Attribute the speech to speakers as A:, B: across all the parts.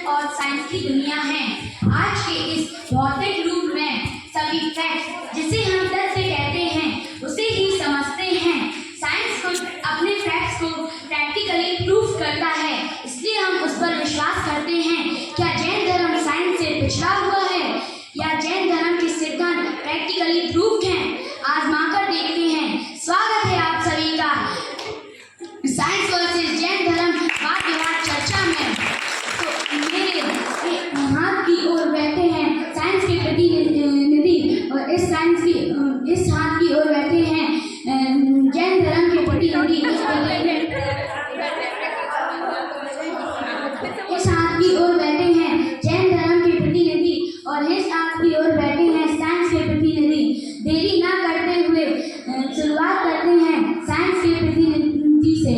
A: विज्ञान और साइंस की दुनिया है। आज के इस भौतिक रूप में सभी फैक्ट्स जिसे हम तथ्य कहते हैं उसे ही समझते हैं। साइंस को अपने फैक्ट्स को प्रैक्टिकली प्रूफ करता है, इसलिए हम उस पर विश्वास करते हैं। क्या जैन धर्म साइंस से पिछड़ा हुआ है या जैन धर्म के सिद्धांत प्रैक्टिकली प्रूफ हैं? आजमाकर देखते हैं। स्वागत है आप सभी का साइंस वर्सेस जैन धर्म वाद विवाद चर्चा में। तो मेरे हाथ की ओर बैठे हैं साइंस के प्रतिनिधि और इस हाथ की ओर बैठे हैं जैन धर्म के प्रतिनिधि। इस हाथ की ओर बैठे हैं जैन धर्म के प्रतिनिधि और इस हाथ की ओर बैठे हैं साइंस के प्रतिनिधि। देरी ना करते हुए शुरुआत करते हैं साइंस के प्रतिनिधि से।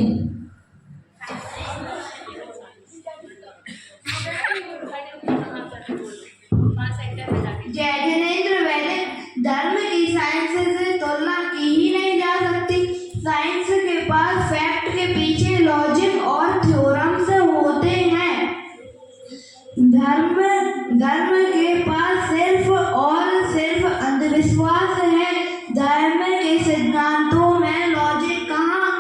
B: जैनेन्द्र वैदिक धर्म की साइंस से तुलना की ही नहीं जा सकती। साइंस के पास फैक्ट के पीछे लॉजिक और थ्योरम्स होते हैं। धर्म के पास सिर्फ और सिर्फ अंधविश्वास है। धर्म के सिद्धांतों में लॉजिक कहाँ?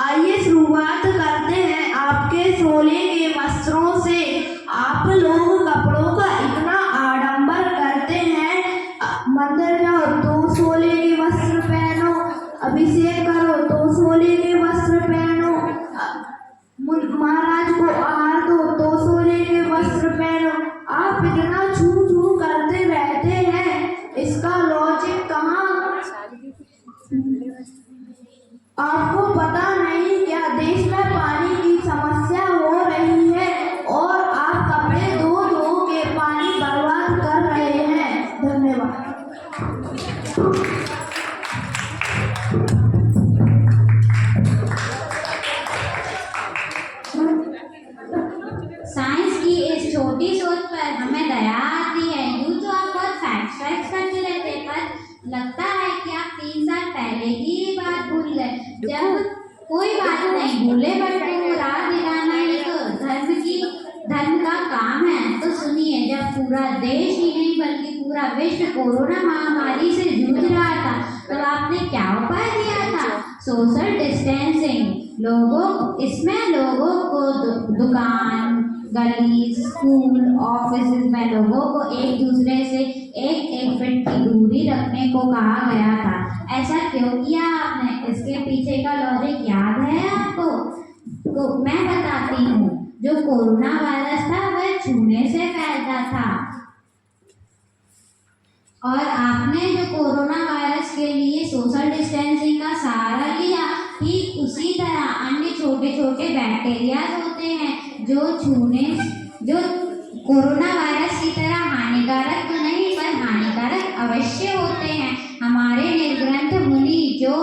B: आइए शुरुआत करते हैं आपके सोले के वस्त्रों से। आप लोग कपड़ों का इतना आडंबर करते हैं, मंदिर जाओ तो सोले के वस्त्र पहनो, अभिषेक करो तो सोले के वस्त्र पहनो, महाराज को आहार दो तो सोले के वस्त्र पहनो। आप इतना छू छू करते रहते हैं, इसका लॉजिक कहाँ? आपको पता नहीं क्या देश में पानी की समस्या हो रही है और आप कपड़े धो धो के पानी बर्बाद कर रहे हैं। धन्यवाद।
A: साइंस की इस छोटी सोच पर हमें दया आती है। यूं तो आप बहुत फैक्ट्स करते रहते हैं, पर लगता है कि आप 3 साल पहले की बात भूल गए। जब कोई बात नहीं, भूले बच्चों को राह दिलाना ही तो धर्म का काम है। तो सुनिए, जब पूरा देश ही नहीं बल्कि पूरा विश्व कोरोना महामारी से जूझ रहा था, तब आपने क्या उपाय दिया था? Social distancing. इसमें लोगों को दुकान, गली, स्कूल, ऑफिस में लोगों को एक दूसरे से 1 फीट की दूरी रखने को कहा गया था। ऐसा क्यों किया आपने? इसके पीछे का लॉजिक याद है आपको? तो मैं बताती हूँ। जो कोरोना वायरस था वह छूने से फैलता था, और आपने जो कोरोना वायरस के लिए सोशल डिस्टेंसिंग का सहारा लिया, ठीक उसी तरह अन्य छोटे छोटे बैक्टीरिया होते हैं जो कोरोना वायरस की तरह हानिकारक तो नहीं पर हानिकारक अवश्य होते हैं। हमारे निर्ग्रंथ मुनि जो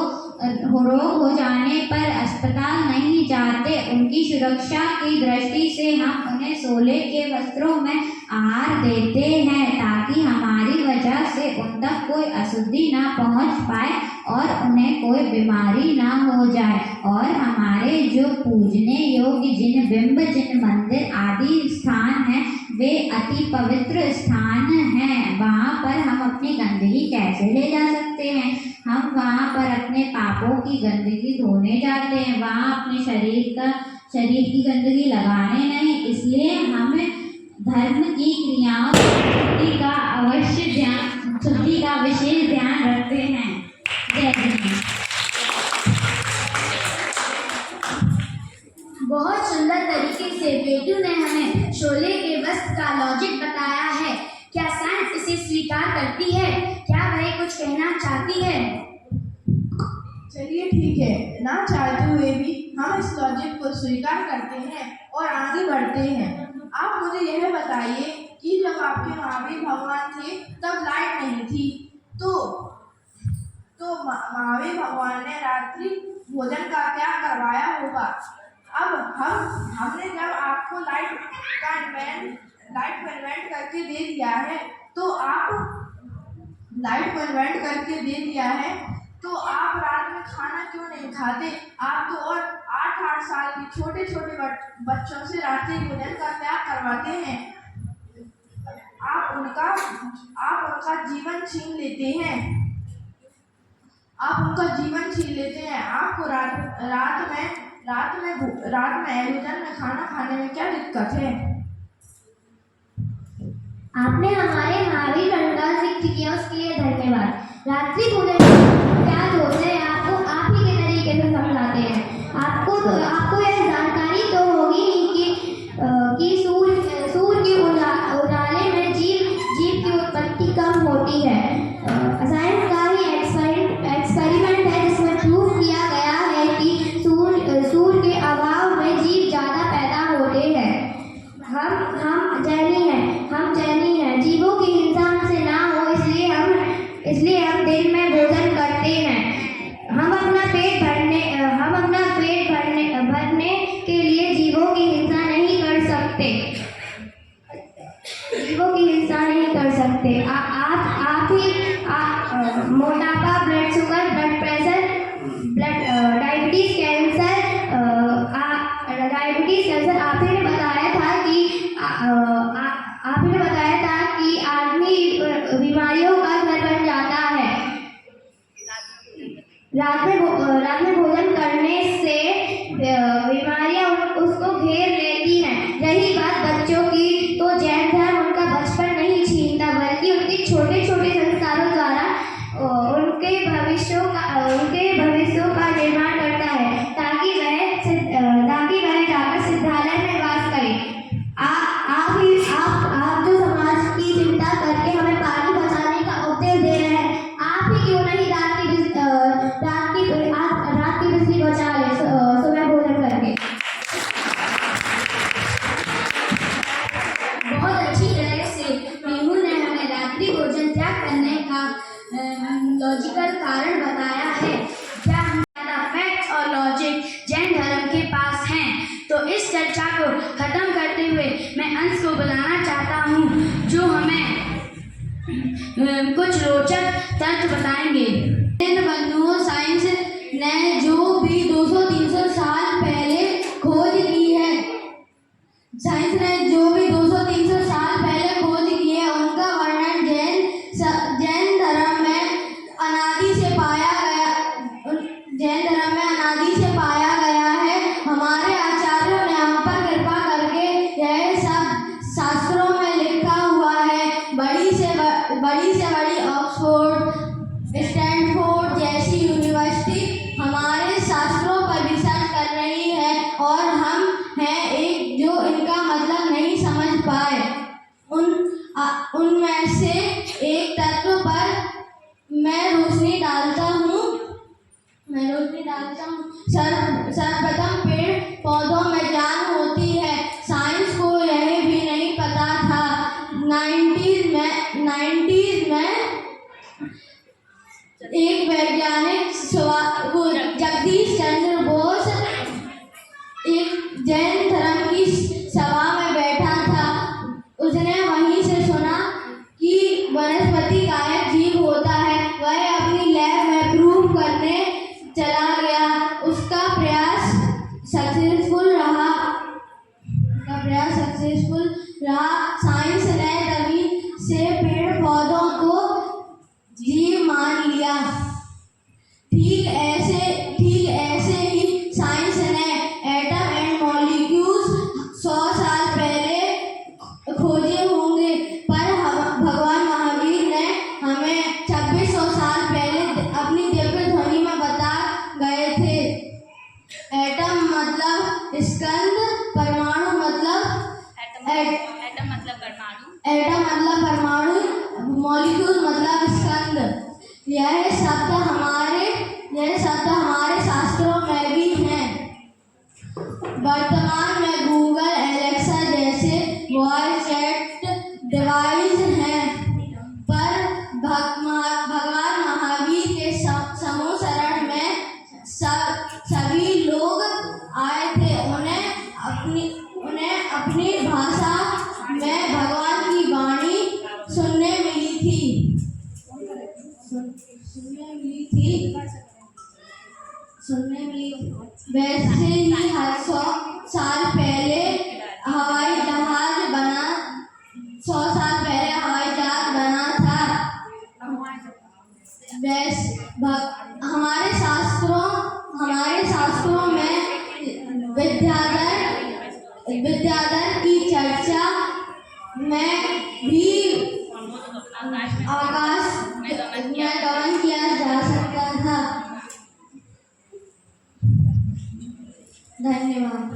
A: रोग हो जाने पर अस्पताल नहीं जाते, उनकी सुरक्षा की दृष्टि से हम उन्हें सोले के वस्त्रों में आहार देते हैं, ताकि हमारी वजह से उन तक कोई अशुद्धि ना पहुंच पाए और उन्हें कोई बीमारी ना हो जाए। और हमारे जो पूजने योग्य जिन बिंब, जिन मंदिर आदि स्थान हैं, वे अति पवित्र स्थान हैं। वहाँ पर हम अपनी गंदगी कैसे ले जा सकते हैं? हम वहाँ पर अपने पापों की गंदगी धोने जाते हैं, वहाँ अपने शरीर की गंदगी लगाने नहीं। इसलिए हम धर्म की क्रियाओं शुद्धि का विशेष ध्यान रखते हैं। जय हिंद। बहुत सुंदर तरीके से बेटू ने हमें शोले के वस्त्र का लॉजिक बताया है। क्या साइंस इसे स्वीकार करती है? क्या वह कुछ कहना चाहती है?
B: चलिए ठीक है, ना चाहते हुए भी हम इस लॉजिक को स्वीकार करते हैं और आगे बढ़ते हैं। आप मुझे यह बताइए कि जब आपके महावीर भगवान थे तब लाइट नहीं थी, तो महावीर भगवान ने रात्रि भोजन का क्या करवाया होगा? अब हमने जब आपको लाइट को इन्वेंट करके दे दिया है, तो आप रात में खाना क्यों नहीं खाते? आप तो और 8 8-8 साल के छोटे छोटे बच्चों से रात्रि भोजन का त्याग करवाते हैं। आप उनका जीवन छीन लेते हैं। आपको रात में भोजन में खाना खाने में क्या दिक्कत है?
C: आपने हमारे महावीर गणका शिक्षित किया, उसके लिए धन्यवाद। रात्रि भोजन क्या दोष है, आपको आप ही के तरीके से समझाते हैं। आपको यह जानकारी तो होगी कि सूर्य के उजाले में जीव की उत्पत्ति कम होती है। साइंस का ही एक्सपेरिमेंट है जिसमें प्रूव किया गया है कि सूर्य के अभाव में जीव ज़्यादा पैदा होते हैं। हम जैनी हैं, जीवों की हिंसा हमसे ना हो, इसलिए हम दिन में भोजन करते हैं। हम अपना पेट भरने के लिए जीवों की हिंसा नहीं कर सकते। मोटापा, blood sugar, blood pressure, diabetes, cancer, आप ही ने बताया था कि आदमी बीमारियों का घर बन जाता है। रात में भोजन करने से बीमारियां उसको घेर लेती हैं। रही बात बच्चों की, तो जैन धर्म उनका बचपन नहीं छीनता, बल्कि उनके छोटे छोटे संस्कारों द्वारा उनके भविष्यों का निर्माण करता है, ताकि वह जाकर सिद्धालय में वास करें। आप जो समाज की चिंता करके हमें पानी बचाने का उपदेश दे रहे हैं, आप ही क्यों नहीं रात की बिजली बचा ले सुबह भोजन करके।
A: बहुत अच्छी तरह से मेहू ने हमें रात्रि भोजन त्याग करने का लॉजिकल कारण बताया है। ज़्यादा फैक्ट्स और लॉजिक जैन धर्म के पास हैं। तो इस चर्चा को खत्म करते हुए मैं अंश को बुलाना चाहता हूँ, जो हमें कुछ रोचक तथ्य बताएंगे। साइंस ने जो भी 200-300 साल पहले खोज की है, उनका वर्णन जैन धर्म में अनादि से पाया गया है। हमारे आचार्यों ने हम पर कृपा करके यह सब शास्त्रों में लिखा हुआ है। बड़ी से बड़ी ऑक्सफोर्ड, स्टैनफोर्ड जैसी यूनिवर्सिटी हमारे शास्त्रों पर रिसर्च कर रही है, और हम हैं एक जो इनका मतलब नहीं समझ पाए। उनमें से एक तत्व पर मैं रोशनी डालता हूँ। सर्वप्रथम पेड़ पौधों में जान होती है। साइंस को यह भी नहीं पता था। 90s में एक वैज्ञानिक जगदीश चंद्र बोस एक जैन धर्म की सभा में बैठा था। उसने वहीं से सुना कि वनस्पति का एक जीव होता है। वह अपनी लैब में प्रूव करने चला गया। उसका प्रयास सक्सेसफुल रहा। साइंस ने तभी से पेड़ पौधों को जीव मान लिया। ठीक ऐसे ही साइंस ने एटम एंड मॉलिक्यूल्स 100 साल पहले खोजे होंगे, पर भगवान महावीर ने हमें 2600 साल पहले अपनी दिव्य ध्वनि में बता गए थे। एटम मतलब स्कंद, परमाणु मतलब परमाणु, मॉलिक्यूल मतलब स्कंद। यह शब्द हमारे शास्त्रों में भी हैं। वर्तमान में गूगल, एलेक्सा जैसे वॉइस चैट डिवाइस हैं, पर भगवान महावीर के समूह शरण में सभी लोग आए थे। उन्हें अपनी भाषा में भगवान की वाणी सुनने मिली थी।
B: सुनने में वैसे ही 100 साल पहले हवाई जहाज बना 100 साल पहले हवाई जहाज बना था। हमारे शास्त्रों में विद्याधर की चर्चा में भी आकाश में गमन किया जा सकता था। धन्यवाद।